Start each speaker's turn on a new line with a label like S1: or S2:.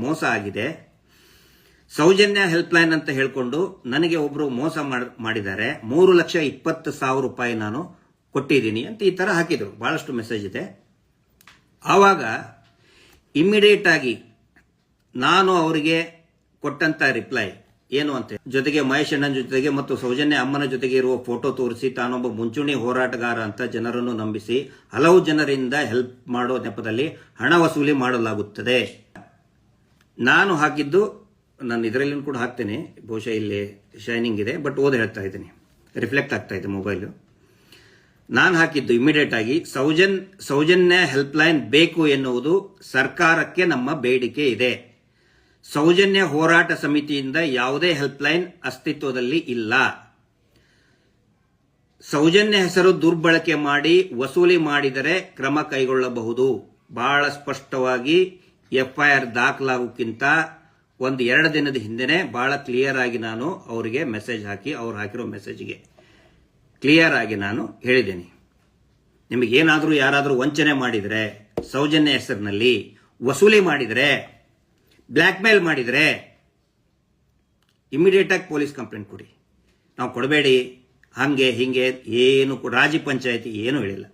S1: ಮೋಸ ಆಗಿದೆ. Soujanya help line ಅಂತ ಹೇಳ್ಕೊಂಡು ನನಗೆ ಒಬ್ರು ಮೋಸ ಮಾಡಿದ್ದಾರೆ. 3,20,000 ರೂಪಾಯಿ ನಾನು ಕೊಟ್ಟಿದ್ದೀನಿ ಅಂತ ಈ ತರ ಹಾಕಿದ್ರು. ಬಹಳಷ್ಟು ಮೆಸೇಜ್ ಇದೆ. ಆವಾಗ ಇಮಿಡಿಯೇಟ್ ಆಗಿ ನಾನು ಅವರಿಗೆ ಕೊಟ್ಟಂತ ರಿಪ್ಲೈ ಏನು ಅಂತ, ಜೊತೆಗೆ ಮಹೇಶ್ ಅಣ್ಣನ ಜೊತೆಗೆ ಮತ್ತು ಸೌಜನ್ಯ ಅಮ್ಮನ ಜೊತೆಗೆ ಇರುವ ಫೋಟೋ ತೋರಿಸಿ ತಾನೊಬ್ಬ ಮುಂಚೂಣಿ ಹೋರಾಟಗಾರ ಅಂತ ಜನರನ್ನು ನಂಬಿಸಿ ಹಲವು ಜನರಿಂದ ಹೆಲ್ಪ್ ಮಾಡೋ ನೆಪದಲ್ಲಿ ಹಣ ವಸೂಲಿ ಮಾಡಲಾಗುತ್ತದೆ. ನಾನು ಹಾಕಿದ್ದು, ನಾನು ಇದರಲ್ಲಿ ಕೂಡ ಹಾಕ್ತೇನೆ, ಬಹುಶಃ ಇಲ್ಲಿ ಶೈನಿಂಗ್ ಇದೆ, ಬಟ್ ಓದಿ ಹೇಳ್ತಾ ಇದ್ದೀನಿ, ರಿಫ್ಲೆಕ್ಟ್ ಆಗ್ತಾ ಇದೆ ಮೊಬೈಲ್. ನಾನು ಹಾಕಿದ್ದು ಇಮಿಡಿಯೇಟ್ ಆಗಿ, ಸೌಜನ್ಯ ಹೆಲ್ಪ್ ಲೈನ್ ಬೇಕು ಎನ್ನುವುದು ಸರ್ಕಾರಕ್ಕೆ ನಮ್ಮ ಬೇಡಿಕೆ ಇದೆ. ಸೌಜನ್ಯ ಹೋರಾಟ ಸಮಿತಿಯಿಂದ ಯಾವುದೇ ಹೆಲ್ಪ್ ಲೈನ್ ಅಸ್ತಿತ್ವದಲ್ಲಿ ಇಲ್ಲ. ಸೌಜನ್ಯ ಹೆಸರು ದುರ್ಬಳಕೆ ಮಾಡಿ ವಸೂಲಿ ಮಾಡಿದರೆ ಕ್ರಮ ಕೈಗೊಳ್ಳಬಹುದು. ಬಹಳ ಸ್ಪಷ್ಟವಾಗಿ FIR ದಾಖಲಾಗೋಕ್ಕಿಂತ 1-2 ದಿನದ ಹಿಂದೆನೆ ಬಹಳ ಕ್ಲಿಯರ್ ಆಗಿ ನಾನು ಅವರಿಗೆ ಮೆಸೇಜ್ ಹಾಕಿ, ಅವ್ರು ಹಾಕಿರೋ ಮೆಸೇಜ್ಗೆ ಕ್ಲಿಯರ್ ಆಗಿ ನಾನು ಹೇಳಿದ್ದೇನೆ, ನಿಮಗೇನಾದರೂ ಯಾರಾದರೂ ವಂಚನೆ ಮಾಡಿದರೆ, ಸೌಜನ್ಯ ಹೆಸರಿನಲ್ಲಿ ವಸೂಲಿ ಮಾಡಿದರೆ, ಬ್ಲ್ಯಾಕ್ ಮೇಲ್ ಮಾಡಿದರೆ ಇಮಿಡಿಯೇಟ್ ಆಗಿ ಪೊಲೀಸ್ ಕಂಪ್ಲೇಂಟ್ ಕೊಡಿ. ನಾವು ಕೊಡಬೇಡಿ, ಹಂಗೆ ಹಿಂಗೆ ಏನು ರಾಜಿ ಪಂಚಾಯತಿ ಏನು ಹೇಳಿಲ್ಲ.